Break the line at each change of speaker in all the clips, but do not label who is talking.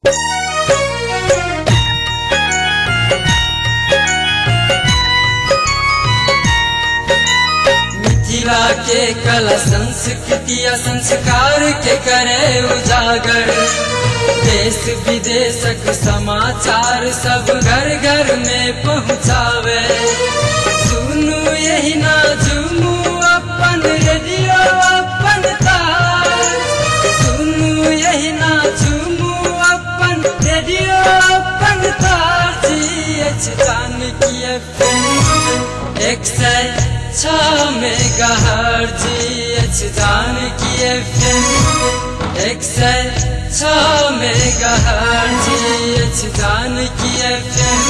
मिथिला के कला संस्कृति संस्कार के करे उजागर, देश विदेशक समाचार सब घर घर में पहुँचावे। सुनू यही ना झूमू अपन रेडियो अपन तार, सुनू यही ना झूमू अपन रेडियो अपन तार। GH Janaki FM 106 megahertz, GH Janaki FM 106 megahertz, GH Janaki FM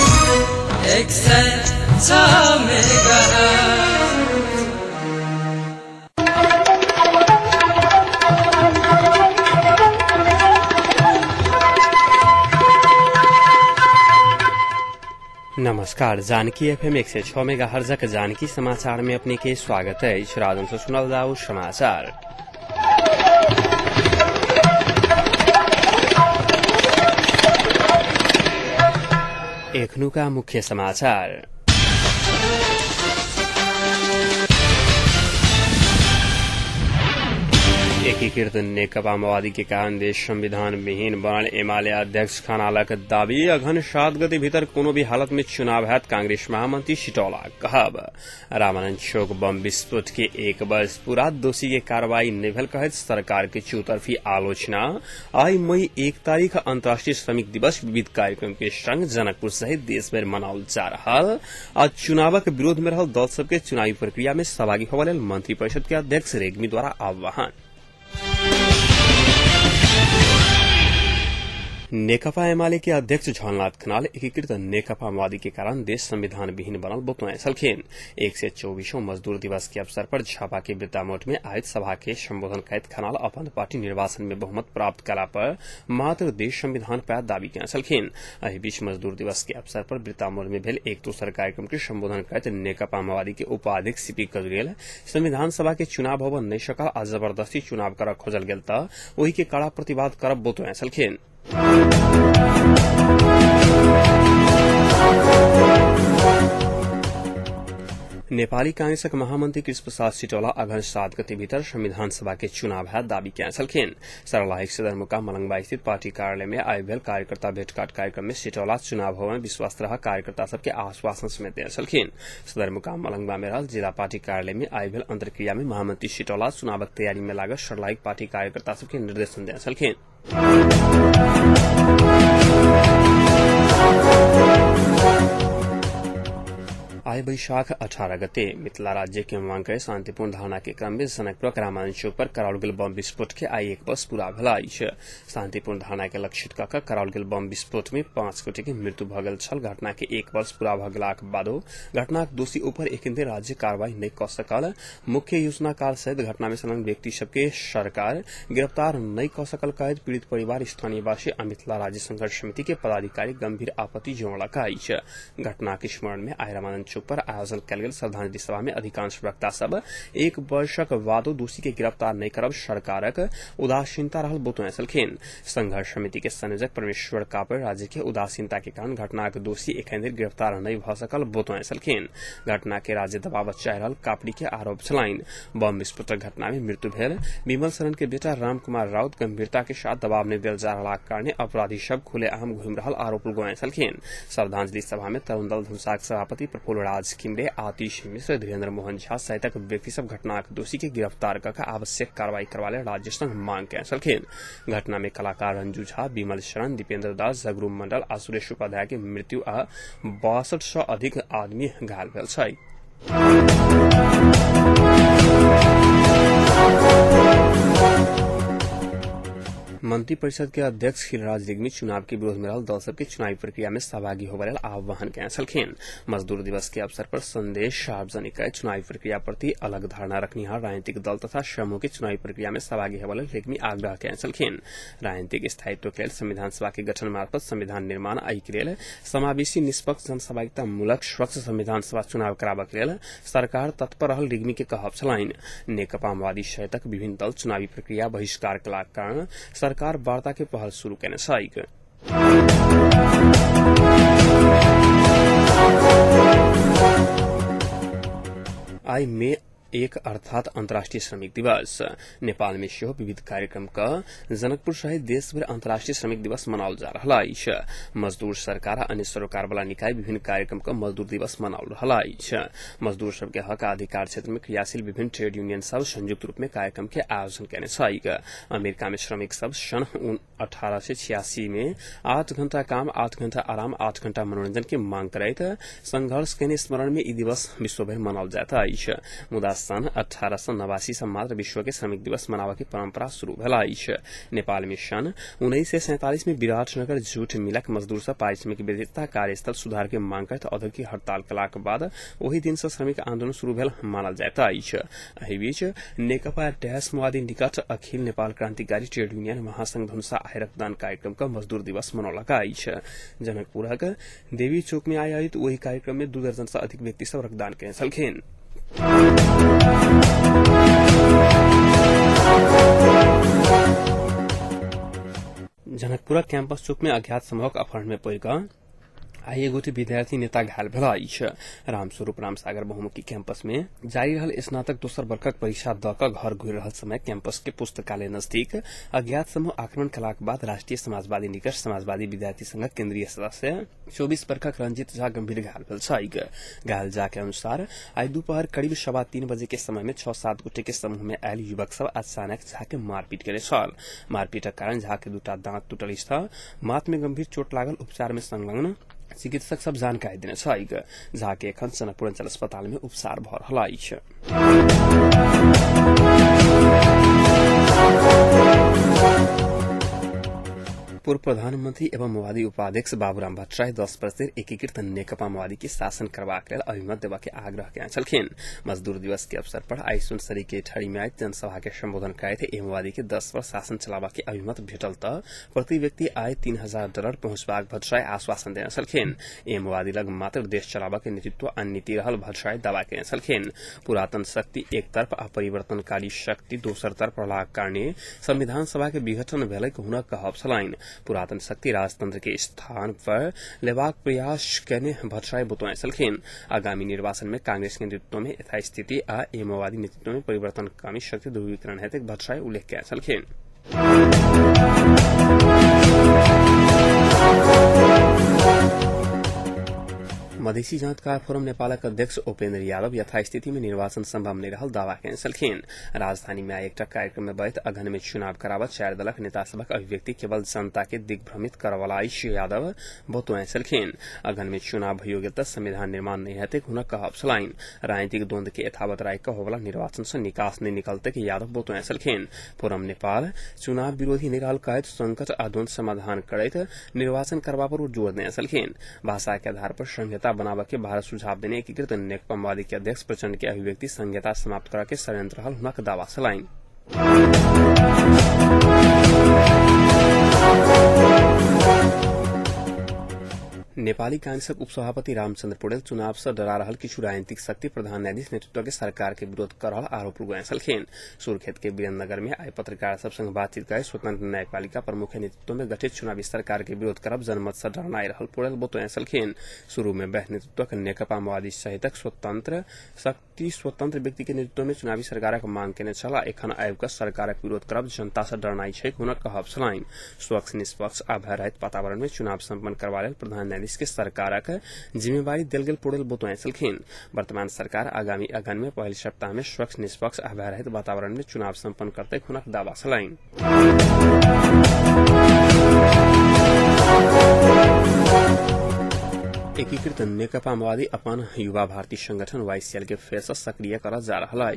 106 megahertz.
नमस्कार, जानकी FM 106 मेगाहर्ट्ज जानकी समाचार में अपने के स्वागत है। राजन से सुनल जाओ समाचार। एखनु का मुख्य समाचार। एकीकृत नेकपा माओवादी के कारण देश संविधान विहीन बनल एमाले अध्यक्ष खानालक दावी। अघन 7 गते भीतर कोनो भी हालत में चुनाव हैत, कांग्रेस महामंत्री सिटौला कहब। रामानंद चौक बम विस्फोट के 1 वर्ष पूरा, दोषी के कार्रवाई नहीं भेल कहत सरकार के चौतरफी आलोचना। आई मई 1 तारीख अंतर्राष्ट्रीय श्रमिक दिवस विविध कार्यक्रम के संग जनकपुर सहित देशभर मनाओल जा रहल। आज चुनावक विरोध में रहल दल सबके चुनावी प्रक्रिया में सहभागी होबा लेल मंत्री परिषद के अध्यक्ष रेग्मी द्वारा आह्वान। नेकपा एमाले के अध्यक्ष झलनाथ खनाल एकीकृत नेकपा माओवादी के कारण देश संविधान विहीन बनल बतौए छलखिन। 124वां मजदूर दिवस के अवसर पर झापा के वृत्तामोट में आयोजित सभा के संबोधन करत खनाल अपन पार्टी निर्वाचन में बहुमत प्राप्त कला पर मात्र देश संविधान पर दावी किया छलखिन। एहि बीच मजदूर दिवस के अवसर पर वृत्तामोट में भेल एक दोसर कार्यक्रम के संबोधन करत नेकपा माओवादी के उपाध्यक्ष सीपी कजरेल संविधान सभा के चुनाव होब नहीं सकल आ जबरदस्ती चुनाव कर खोजल गेल त ओही के कड़ा प्रतिवाद करब बतौए छलखिन। नेपाली कांग्रेसक महामंत्री कृष्ण प्रसाद सिटौला अघन 7 गते भीतर संविधान सभा के चुनाव है दावी किया छलखिन। सर्वलाहिक सदरमुकाम मलंगवा स्थित पार्टी कार्यालय में आयोजित भेल कार्यकर्ता भेंटघाट कार्यक्रम में सिटौला चुनाव होवे में विश्वास रहा कार्यकर्ता सबके आश्वासन समेत दिए छलखिन। सदरमुकाम मलंगवा में रहल जिला पार्टी कार्यालय में आयोजित भेल अंतरक्रिया में महामंत्री सिटौला चुनावक तैयारी में लागल सर्वलाहिक पार्टी कार्यकर्ता सबके निर्देशन दिए छलखिन। आय वैशाख 18 गते मिथिला राज्य के मांग करे शांतिपूर्ण धारणा के क्रम में जनकपुर रामानंद चौक पर कराओल गेल बम विस्फोट के आई 1 वर्ष पूरा भेल अछि। शांतिपूर्ण धारणा के लक्षित कऽ कराओल गेल बम विस्फोट में 5 गोटे के मृत्यु भऽ गेल छल। घटना के 1 वर्ष पूरा भऽ गेलाक बादो घटनाक दोषी ऊपर एखन राज्य कार्रवाई नहीं कऽ सकल। मुख्य योजनाकार सहित घटना में संलग्न व्यक्ति सबके सरकार गिरफ्तार नहीं कऽ सकल कहत पीड़ित परिवार स्थानीय वासी आ मिथिला राज्य संघर्ष समिति के पदाधिकारी गंभीर आपत्ति जौड़लक अछि। घटना के स्मरण में आइ रामानंद चौक पर आयोजन कयल गेल श्रद्धांजलि सभा में अधिकांश वक्ता सब 1 वर्षक बादो दोषी के गिरफ्तार नहीं करब सरकारक उदासीनता रहल बतौए छलखिन। संघर्ष समिति के संयोजक परमेश्वर कापर राज्य के उदासीनता के कारण घटनाक दोषी एखन धरि गिरफ्तार नहीं भऽ सकल बतौए छलखिन। घटना के राज्य दबाव चाहि रहल कापड़ी के आरोप छलनि। बम विस्फोटक घटना में मृत्यु भेल विमल शरण के बेटा राम कुमार राउत गंभीरता के साथ दबाव नहीं देल जा रहा कारण अपराधी सब खुलेआम घूमि रहल आरोप लगाए छलखिन। श्रद्धांजलि सभा में तरुण दल धनुषाक सभापति प्रफुल्ल राज किमरे, आतिश मिश्र, धीरेन्द्र मोहन झा सहित व्यक्ति सब घटनाक दोषी के गिरफ्तार कर आवश्यक कार्रवाई करवा ले राज्य संघ मांग कए छलखिन। घटना में कलाकार रंजू झा, विमल शरण, दीपेंद्र दास, जगरू मंडल आ सुरेश उपाध्याय के मृत्यु आ 62 से अधिक आदमी घायल भेल छै। मंत्री परिषद के अध्यक्ष खिलराज रेग्मी चुनाव के विरोध में रहल दल सबके चुनावी प्रक्रिया में सहभागी होबा लेल आह्वान कए छलखिन। मजदूर दिवस के अवसर पर संदेश सार्वजनिक कए चुनावी प्रक्रिया प्रति अलग धारणा रखनिहार राजनीतिक दल तथा समूह के चुनावी प्रक्रिया में सहभागी होबा लेल रेग्मी आग्रह कए छलखिन। राजनीतिक स्थायित्व के लेल संविधान सभा के गठन मार्फत संविधान निर्माण आ के लेल समावेशी निष्पक्ष जनसहभागिता मूलक स्वच्छ संविधान सभा चुनाव कराबा के लेल सरकार तत्पर रहल रेग्मी के कहब छलनि। नेकपा माओवादी सहितक विभिन्न दल चुनावी प्रक्रिया बहिष्कार कयलाक कारण सरकार वार्ता के पहल शुरू केने छैक। आई मे 1 अर्थात अंतर्राष्ट्रीय श्रमिक दिवस नेपाल में सेहो विविध कार्यक्रम का जनकपुर सहित देशभर अंतर्राष्ट्रीय श्रमिक दिवस मनाओल जा रहा है। मजदूर सरकार आ अन्य सरोकार वाला निकाय विभिन्न कार्यक्रम का मजदूर दिवस मनाओल रहा है। मजदूर सबके हक अधिकार क्षेत्र में क्रियाशील विभिन्न ट्रेड यूनियन सब संयुक्त रूप में कार्यक्रम के आयोजन करने छाई। अमेरिका में श्रमिक सब सन 1886 में 8 घंटा काम 8 घंटा आराम 8 घंटा मनोरंजन की मांग करैत संघर्ष के स्मरण में यह दिवस विश्वभर मनाओल जाता है। मुदा सन 1889 से मात्र विश्व के श्रमिक दिवस मनावा की परंपरा शुरू भेल। नेपाल में सन 1947 में विराटनगर जूट मिलक मजदूर सब पारिश्रमिक विधिता कार्यस्थल सुधार के मांग करते औद्योगिक हड़ताल कलाक बाद वही दिन से श्रमिक आंदोलन शुरू भेल मानल जाता है। एहि बीच नेकपा माओवादी निकट अखिल नेपाल क्रांतिकारी ट्रेड यूनियन महासंघ धनुषा आय रक्तदान कार्यक्रम का मजदूर दिवस मनौलक। जनकपुरक देवी चौक में आयोजित वही कार्यक्रम में 2 दर्जन से अधिक व्यक्ति सब रक्तदान कयने छलखिन। जनकपुर कैंपस चौक में अज्ञात समूहक अपहरण में पड़कर आई एगोटी विद्यार्थी नेता घायल भेल। रामस्वरूप रामसागर बहुमुखी कैंपस में जारी रहल स्नातक दोसर वर्षक परीक्षा द क घर घुरि रहल समय कैंपस के पुस्तकालय नजदीक अज्ञात समूह आक्रमण कलाक बाद राष्ट्रीय समाजवादी निकट समाजवादी विद्यार्थी संघक केंद्रीय सदस्य 24 वर्षक रंजीत झा गंभीर घायल भेल। घायल झा के अनुसार आई दोपहर करीब 3:15 बजे के समय में 6-7 गोटे के समूह में आयल युवक सब अचानक झा के मारपीट करे छल। मारपीटक कारण झा के 2टा दांत टूटल था। माथ में गंभीर चोट लागल। उपचार में संलग्न चिकित्सक सब जानकारी देने छाई। झा के एखन जनकपुर अंचल अस्पताल में उपचार भ रहल अछि। पूर्व प्रधानमंत्री एवं माओवादी उपाध्यक्ष बाबूराम भट्टराई 10 वर्ष एकीकृत नेकपा माओवादी के शासन करबाक लेल अभिमत देवा के आग्रह कयने छलखिन। मजदूर दिवस के अवसर पर आई सुनसरी के ठड़ी में आयोजित जनसभा के संबोधन करते माओवादी के 10 वर्ष शासन चलावा के अभिमत भेटल त प्रति व्यक्ति आय $3000 पहुंचबाक भट्टराई आश्वासन देने छलखिन। माओवादी लग मात्र देश चलावा के नेतृत्व आ नीति रहल भट्टराई दावा कयने छलखिन। पुरातन शक्ति एक तरफ आ परिवर्तनकारी शक्ति दोसर तरफ रहलाक कारणे संविधान सभा के विघटन भेलै हुनक कहब छलनि। पुरातन शक्ति राजतंत्र के स्थान पर लेबाक प्रयास कयने भट्टराई बतौने छलखिन। आगामी निर्वाचन में कांग्रेस के नेतृत्व में यथास्थिति आ माओवादी नेतृत्व में परिवर्तनकामी शक्ति ध्रुवीकरण हेतु भट्टराई उल्लेख कयने छलखिन। मधेसी जांचकार फोरम नेपालक अध्यक्ष उपेन्द्र यादव यथास्थिति में निर्वाचन संभव नहीं रहल दावा कयने छलखिन। राजधानी में एक कार्यक्रम में बैठ अगहन में चुनाव करावत 4 दलक नेता सभक अभिव्यक्ति केवल जनता के दिग्भ्रमित करवला यादव बतौने छलखिन। अगहन में चुनाव भयो गेल त संविधान निर्माण नहीं हेतु हुनक कहब छलनि। राजनीतिक द्वंद्व के यथावत राय होवला निर्वाचन से निकास नहीं निकलते कि यादव बतौने छलखिन। फोरम नेपाल चुनाव विरोधी नहीं रहल कहत संकट आ द्वंद्व समाधान करैत निर्वाचन करबा पर जोर देने छलखिन। भाषा के आधार पर संहिता बनावा के भारत सुझाव देने एकीकृत नेकपा माओवादी के अध्यक्ष प्रचंड के अभिव्यक्ति संहिता समाप्त करा के षड्यंत्र रहल हुनक दावा छलनि। नेपाली कांग्रेसक उपसभापति रामचंद्र पौडेल चुनाव से डरा रहल किछु राजनीतिक शक्ति प्रधान न्यायाधीश नेतृत्व के सरकार के विरोध कर रहल आरोप लगाए छलखिन। सुर्खेत के वीरेन्द्रनगर में आई पत्रकार सब संग बातचीत कर स्वतंत्र न्यायपालिका प्रमुख नेतृत्व में गठित चुनावी सरकार के विरोध करब जनमत से डरनाई रहल पौडेल बतौने छलखिन। शुरू में वह नेतृत्व के नेकपा माओवादी सहितक स्वतंत्र शक्ति स्वतंत्र व्यक्ति के नेतृत्व में चुनावी सरकारक मांग केने छला। एखन आबि कऽ सरकारक विरोध करब जनता से डरनाई छै हुनक कहब छलनि। स्वच्छ निष्पक्ष आ भयरहित वातावरण में चुनाव सम्पन्न करबा लेल प्रधान न्यायाधीश के सरकारक जिम्मेवारी देल गेल पौडेल बतौने छलखिन। वर्तमान सरकार आगामी अगहन में पहल सप्ताह में स्वच्छ निष्पक्ष आ भयरहित वातावरण में चुनाव सम्पन्न करते हुनक दावा छलनि। एकीकृत नेकपा माओवादी अपन युवा भारती संगठन वाईसीएल के फेर से सक्रिय कर जा रहा है।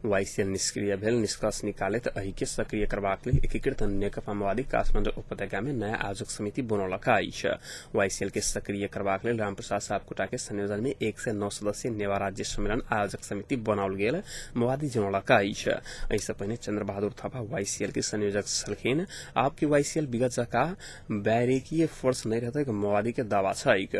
वाईसीएल निष्क्रिय भेल निष्कर्ष निकालैत एहि के सक्रिय करबाक लेल एकीकृत नेकपा माओवादी काठमांडू उपत्यका में नया आयोजक समिति बनौलक अछि। वाईसीएल के सक्रिय करबाक लेल रामप्रसाद सापकोटा के संयोजन में 1 से 9 सदस्यीय नेवा राज्य सम्मेलन आयोजक समिति बनाओल गेल माओवादी जनौलक अछि। एहिसँ पहिने चंद्र बहादुर थापा वाईसीएल के संयोजक छलखिन। आपकी वाईसीएल विगत जकाँ बैरेकीय फोर्स नहीं रहतैक माओवादी के दावा छैक।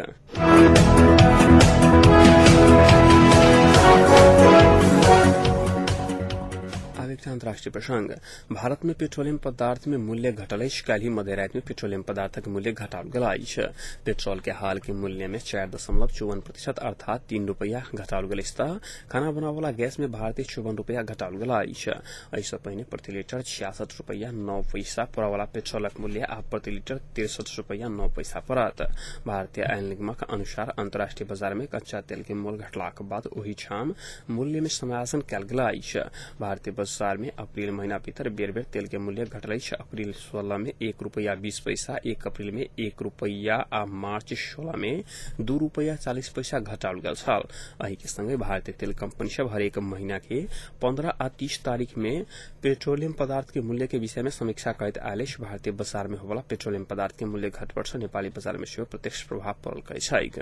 अतिरिक्त अन्तर्राष्ट्रिय प्रसंग भारत में पेट्रोलियम पदार्थ में मूल्य घटल काल्हि मध्यरात में पेट्रोलियम पदार्थक मूल्य घटाओल गेल अछि। पेट्रोल के हाल के मूल्य में 4.54% अर्थात 3 रुपया घटाओल गेल अछि। खाना बनावला गैस में भारतीय 54 रुपया घटाओल गेल अछि। एहिसँ पहिने प्रति लीटर 66 रुपया 9 पैसा पड़यवला पेट्रोलक मूल्य आब प्रति लीटर 63 रुपया 9 पैसा पड़त। भारतीय आयल निगमक अनुसार अंतर्राष्ट्रीय बाजार में कच्चा तेल के मूल्य घटलाक बाद ओहि ठाम मूल्य में समायोजन कयल गेल अछि। भारतीय बाजार में अप्रैल महीना भीतर बेर-बेर तेल के मूल्य घटल अछि। अप्रैल 16 में 1 रुपया 20 पैसा, 1 अप्रैल में 1 रुपया आ मार्च 16 में 2 रुपया 40 पैसा घटाओल गेल छल। एहि के संगे भारतीय तेल कंपनी सब हरेक महीना के 15 आ 30 तारीख में पेट्रोलियम पदार्थ के मूल्य के विषय में समीक्षा करैत आयल अछि। भारतीय बाजार में होवला पेट्रोलियम पदार्थ के मूल्य घटबड़ सँ नेपाली बाजार में सेहो प्रत्यक्ष प्रभाव पड़ल छैक।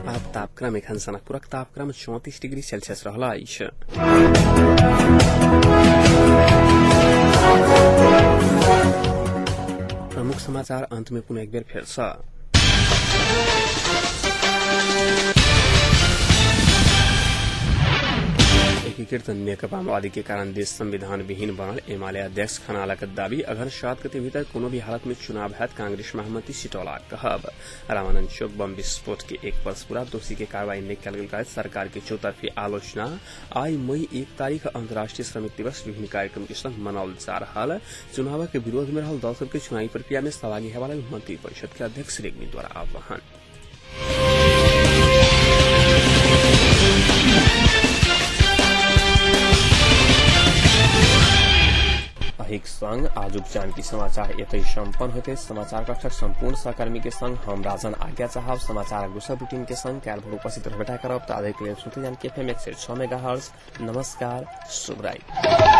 अब तापक्रम एखन सनकपुरक तापक्रम 34 डिग्री सेल्सियस रहल अछि। प्रमुख समाचार अंत में पुनः एक बेर फेर सँ। एकीकृत नेकपा माओवादी के कारण देश संविधान विहीन बनल एमाले अध्यक्ष खनालक दावी। अगहन 7 गते भीतर कोनो भी हालत में चुनाव हैत कांग्रेस महामंत्री सिटौला कहब। रामानंद चौक बम विस्फोट के 1 वर्ष पूरा दोषी के कार्रवाई नहीं कयल गेल। सरकार के चौतरफी आलोचना। आई मई 1 तारीख अंतर्राष्ट्रीय श्रमिक दिवस विभिन्न कार्यक्रम के संग मनाओल जा रहल। चुनाव के विरोध में रहल दल सब के चुनावी प्रक्रिया में सहभागी हेबाला मंत्री परिषद के अध्यक्ष रेग्मी द्वारा आह्वान। एक संग आजुक जानकी समाचार एतै सम्पन्न होते। समाचार कक्षक संपूर्ण सहकर्मी के संग हम राजन आज्ञा चाहब। समाचार दूसरा बुलेटिन के संग काल्हि भोर उपस्थित रहबे करब। ताधरि के लेल सुनते जानकी FM 106 मेगाहर्ट्ज। नमस्कार, शुभ रात्रि।